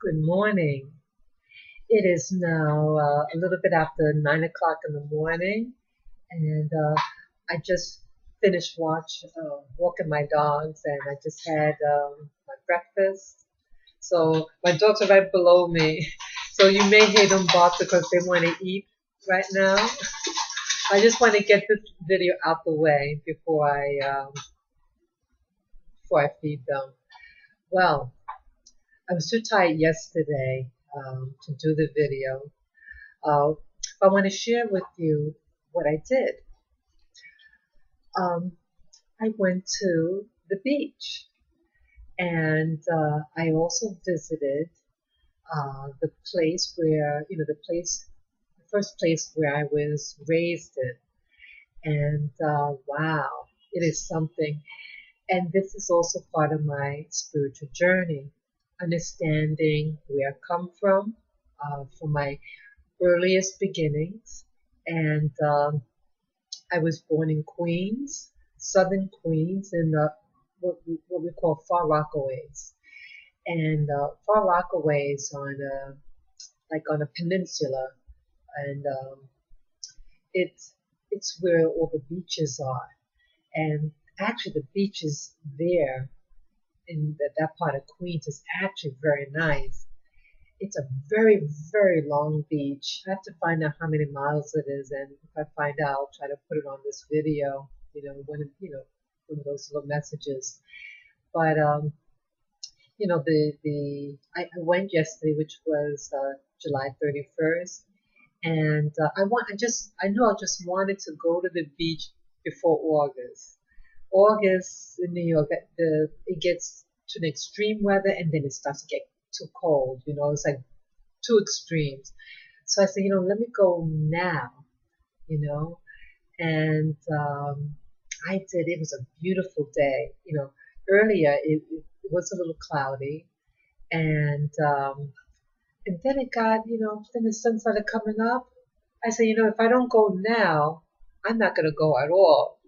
Good morning. It is now a little bit after 9 o'clock in the morning, and I just finished walking my dogs, and I just had my breakfast. So my dogs are right below me, so you may hear them bark because they want to eat right now. I just want to get this video out the way before I feed them. Well, I was too tired yesterday to do the video. Uh, I want to share with you what I did. Um, I went to the beach, and I also visited the place the first place where I was raised in. And wow, it is something. And this is also part of my spiritual journey, understanding where I come from my earliest beginnings. And I was born in Queens, southern Queens, in what we call Far Rockaways. And Far Rockaway is on a peninsula, and it's it's where all the beaches are. And actually, the beaches there in that part of Queens is actually very nice. It's a very, very long beach. I have to find out how many miles it is, and if I find out, I'll try to put it on this video. One of those little messages. But I went yesterday, which was July 31st, and I knew I just wanted to go to the beach before August. August in New York, it gets to an extreme weather, and then it starts to get too cold. It's like two extremes. So I said, let me go now, you know, and I did. It was a beautiful day. Earlier it was a little cloudy, and then then the sun started coming up. I said, if I don't go now, I'm not gonna go at all.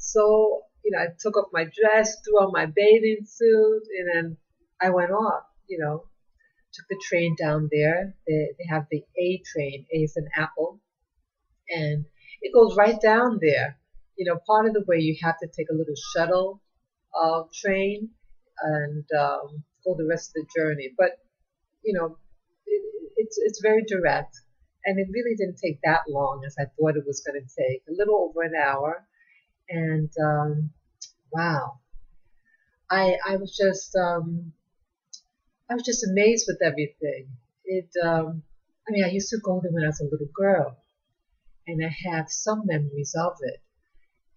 So, I took off my dress, threw on my bathing suit, and then I went off, took the train down there. They have the A train, A is an apple, and it goes right down there. Part of the way you have to take a little shuttle train and go the rest of the journey. But, you know, it's very direct. And it really didn't take that long as I thought it was going to take, a little over an hour. And wow, I was just amazed with everything. I used to go there when I was a little girl, and I have some memories of it.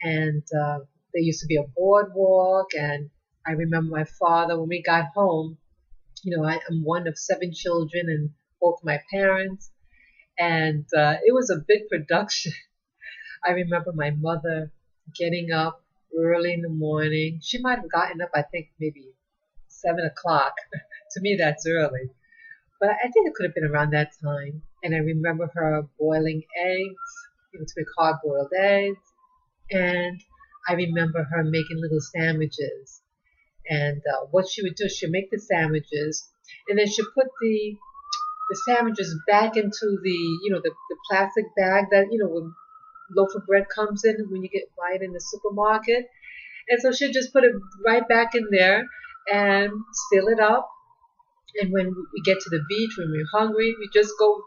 And there used to be a boardwalk, and I remember my father when we got home. I'm one of seven children, and both my parents, and it was a big production. I remember my mother getting up early in the morning. She might have gotten up, I think, maybe 7 o'clock. To me, that's early. But I think it could have been around that time. And I remember her boiling eggs, to make hard-boiled eggs. And I remember her making little sandwiches. And what she would do, she'd make the sandwiches, and then she'd put the sandwiches back into the plastic bag that, when loaf of bread comes in when you buy it in the supermarket. And so she'd just put it right back in there and seal it up. And when we get to the beach, when we're hungry, we just go,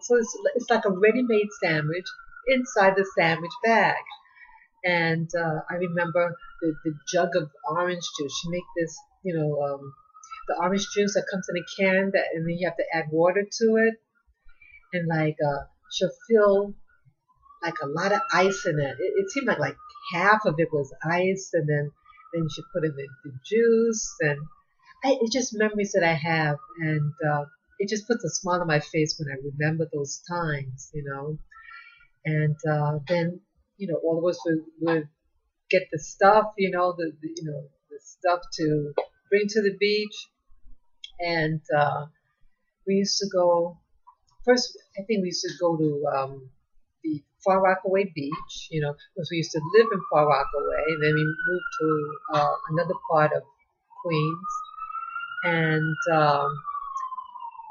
so it's like a ready-made sandwich inside the sandwich bag. And I remember the jug of orange juice. She make this, the orange juice that comes in a can, and then you have to add water to it. And she'll fill like a lot of ice in it. It seemed like half of it was ice, and then she put in the juice, and it's just memories that I have, and it just puts a smile on my face when I remember those times. And then all of us would get the stuff, the stuff to bring to the beach, and we used to go. First, I think we used to go to the Far Rockaway Beach, because we used to live in Far Rockaway, and then we moved to another part of Queens, And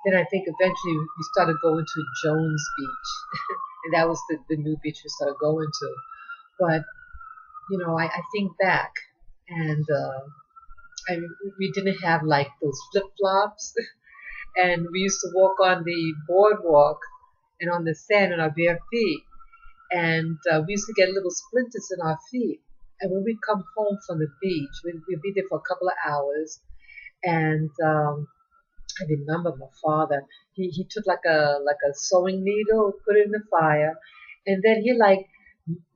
then I think eventually we started going to Jones Beach, and that was the new beach we started going to. But I think back, and I we didn't have like those flip flops, and we used to walk on the boardwalk and on the sand on our bare feet, and we used to get little splinters in our feet. And when we come home from the beach, we'd be there for a couple of hours, and I remember my father. He took like a sewing needle, put it in the fire, and then he like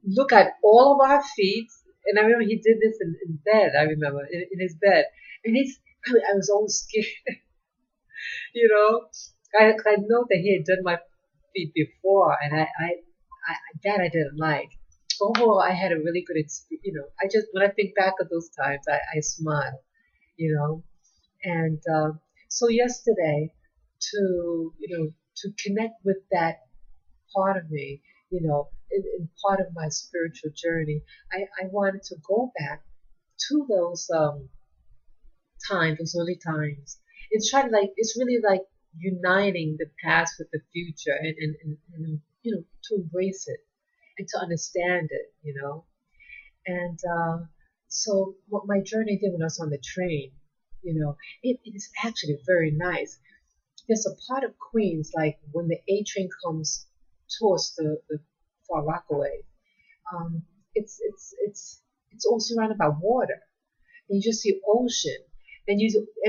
look at all of our feet. And I remember he did this in bed. I remember in his bed, and I was always scared, you know. I know that he had done my feet before, and that I didn't like. Overall, I had a really good experience. I just when I think back of those times, I smile. You know, and so yesterday, to connect with that part of me, in part of my spiritual journey, I wanted to go back to those times, those early times. It's really like uniting the past with the future, and to embrace it and to understand it, and so what my journey did when I was on the train, it is actually very nice. There's a part of Queens, like when the A train comes towards the Far Rockaway, um, it's all surrounded by water. And you just see ocean, and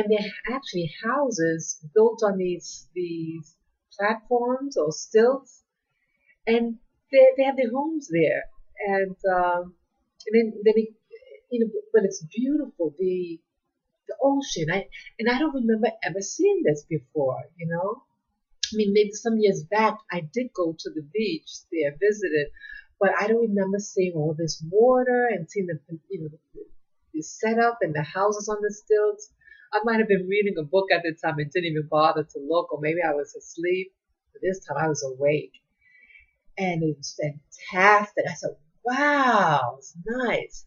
there are actually houses built on these platforms or stilts, and they have their homes there, and then but it's beautiful. The ocean. I don't remember ever seeing this before. I mean, maybe some years back I did go to the beach there, visited, but I don't remember seeing all this water and seeing the setup and the houses on the stilts. I might have been reading a book at the time and didn't even bother to look, or maybe I was asleep. But this time I was awake, and it was fantastic. I said, "Wow, it's nice."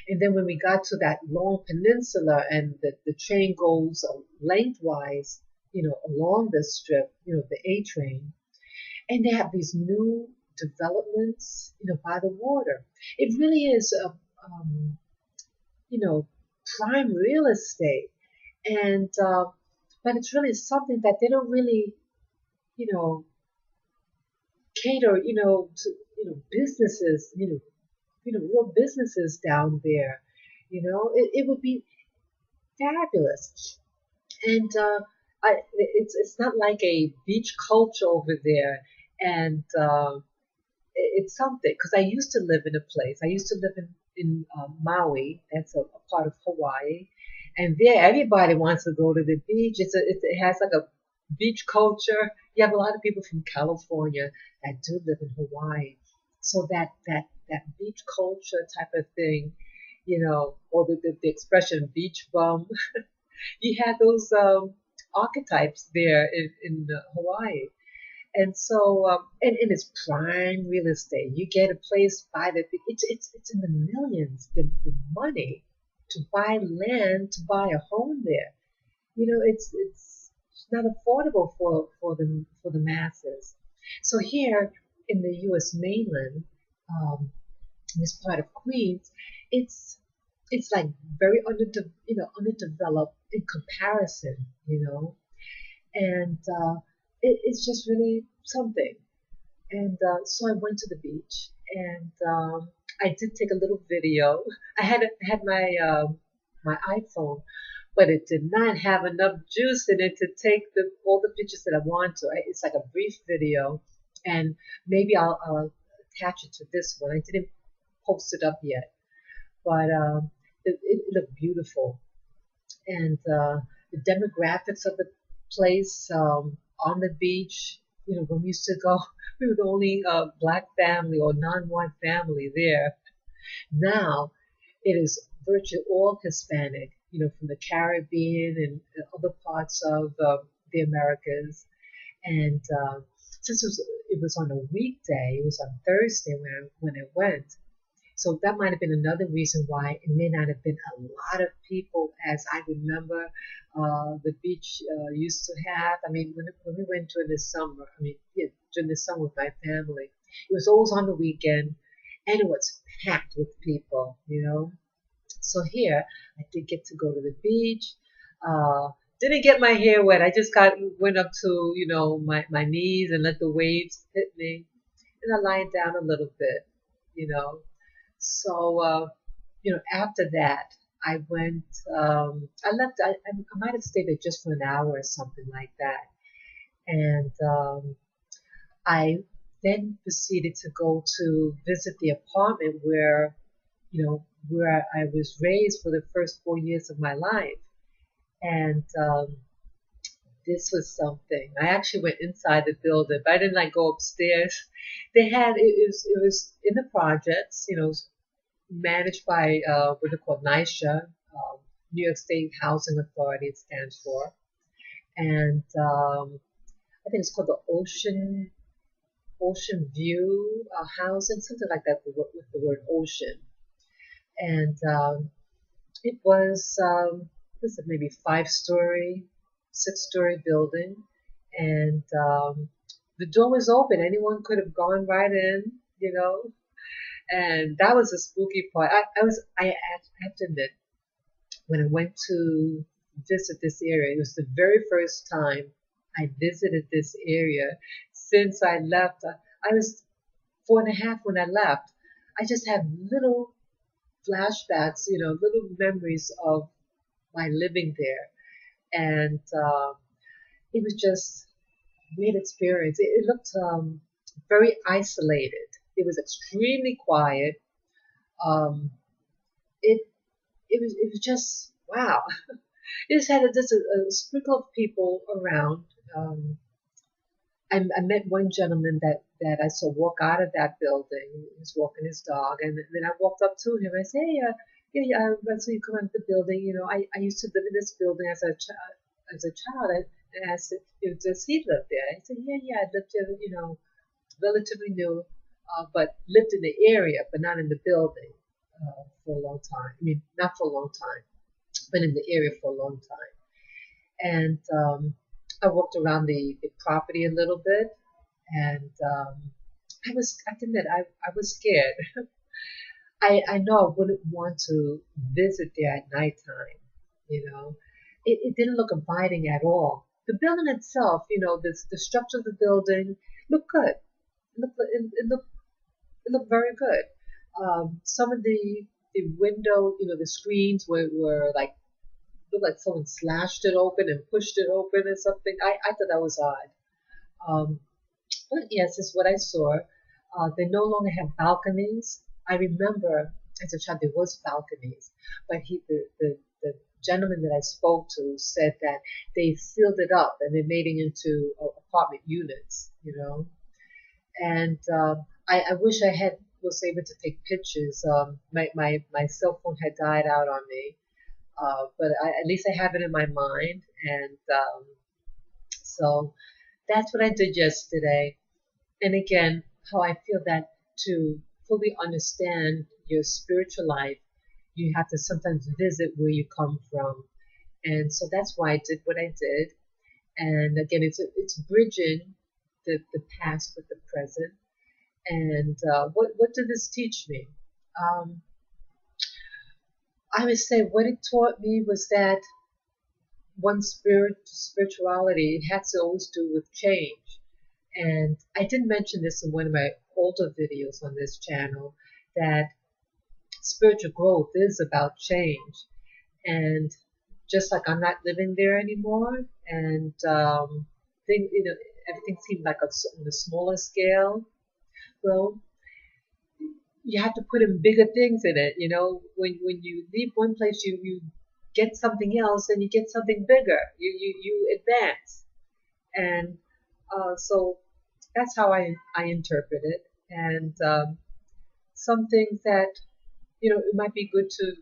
And then when we got to that long peninsula and the train goes lengthwise, along the strip, the A train, and they have these new developments, by the water. It really is you know, prime real estate. And, but it's really something that they don't really, you know, cater, to, businesses, real businesses down there. It would be fabulous. And it's not like a beach culture over there, and it's something because I used to live in a place. I used to live in Maui. That's a part of Hawaii, and there everybody wants to go to the beach. It has like a beach culture. You have a lot of people from California that do live in Hawaii, so that beach culture type of thing, or the expression beach bum. You had those archetypes there in Hawaii. And so, and it's prime real estate. You get a place by it's in the millions, the money to buy land, to buy a home there. It's not affordable for the masses. So here in the U.S. mainland, in this part of Queens, it's it's like very underdeveloped in comparison, and it's just really something. And so I went to the beach, and I did take a little video. I had my iPhone, but it did not have enough juice in it to take all the pictures that I want to. It's like a brief video, and maybe I'll attach it to this one. I didn't post it up yet, but it looked beautiful, and the demographics of the place on the beach. When we used to go, we were the only black family or non-white family there. Now it is virtually all Hispanic, from the Caribbean and other parts of the Americas. And since it was on a weekday, it was on Thursday when I went. So that might have been another reason why it may not have been a lot of people as I remember the beach used to have. I mean, when we went during the summer, I mean, yeah, during the summer with my family, it was always on the weekend, and it was packed with people, you know. So here, I did get to go to the beach. Uh, didn't get my hair wet. I just went up to my knees and let the waves hit me, and I lied down a little bit, you know. So after that, I went. I left. I might have stayed there just for an hour or something like that, and I then proceeded to go to visit the apartment where I was raised for the first 4 years of my life. And this was something. I actually went inside the building, but I didn't like go upstairs. It was in the projects, managed by what they call NYSHA, New York State Housing Authority it stands for. And I think it's called the Ocean View housing, something like that with the word ocean. And it was maybe 5-story, 6-story building, and the door was open. Anyone could have gone right in, and that was the spooky part. I have to admit, when I went to visit this area, it was the very first time I visited this area since I left. I was 4.5 when I left. I just have little flashbacks, little memories of my living there. And it was just a weird experience. It looked very isolated. It was extremely quiet. Um, it it was just wow. It just had a sprinkle of people around. I met one gentleman that I saw walk out of that building. He was walking his dog, and then I walked up to him. I said, "Hey, I saw you come out of the building. I used to live in this building as a child." And I said, "Does he live there?" I said, "Yeah, I lived there, relatively new, but lived in the area, but not in the building for a long time. I mean, not for a long time, but in the area for a long time." And I walked around the property a little bit, and I have to admit, I was scared. I know I wouldn't want to visit there at nighttime, you know. It didn't look inviting at all. The building itself, the structure of the building looked good. It looked very good. Some of the window, the screens were like looked like someone slashed it open and pushed it open or something. I thought that was odd. Um, but yes, it's what I saw. They no longer have balconies. I remember as a child there was balconies, but the gentleman that I spoke to said that they sealed it up and they made it into apartment units, And I wish I had was able to take pictures. My cell phone had died out on me, but at least I have it in my mind, and so that's what I did yesterday. And again, how I feel that to fully understand your spiritual life, you have to sometimes visit where you come from, and so that's why I did what I did. And again, it's bridging the past with the present. And what did this teach me? Um, I would say what it taught me was that spirituality, it has to always do with change. And I did mention this in one of my older videos on this channel that spiritual growth is about change. And just like I'm not living there anymore, and everything seemed like on a smaller scale. Well, you have to put in bigger things in it. When you leave one place, you get something else, and you get something bigger. You advance, and so that's how I interpret it. And some things that it might be good to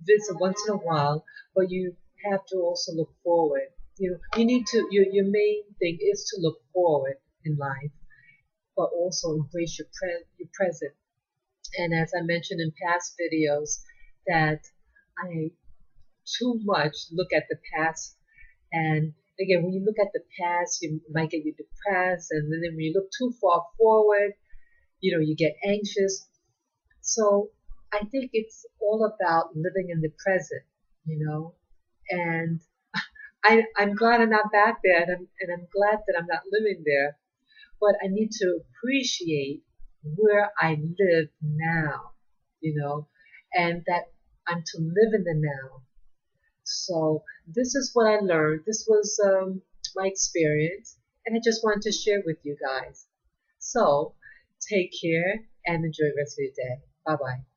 visit once in a while, but you have to also look forward. You need to. Your main thing is to look forward in life, but also embrace your present. And as I mentioned in past videos, that I too much look at the past. And again, when you look at the past, you might get you depressed. And then when you look too far forward, you get anxious. So I think it's all about living in the present, you know. And I'm glad I'm not back there, and I'm glad that I'm not living there. But I need to appreciate where I live now, you know, and that I'm to live in the now. So this is what I learned. This was my experience, and I just wanted to share with you guys. So take care and enjoy the rest of your day. Bye bye.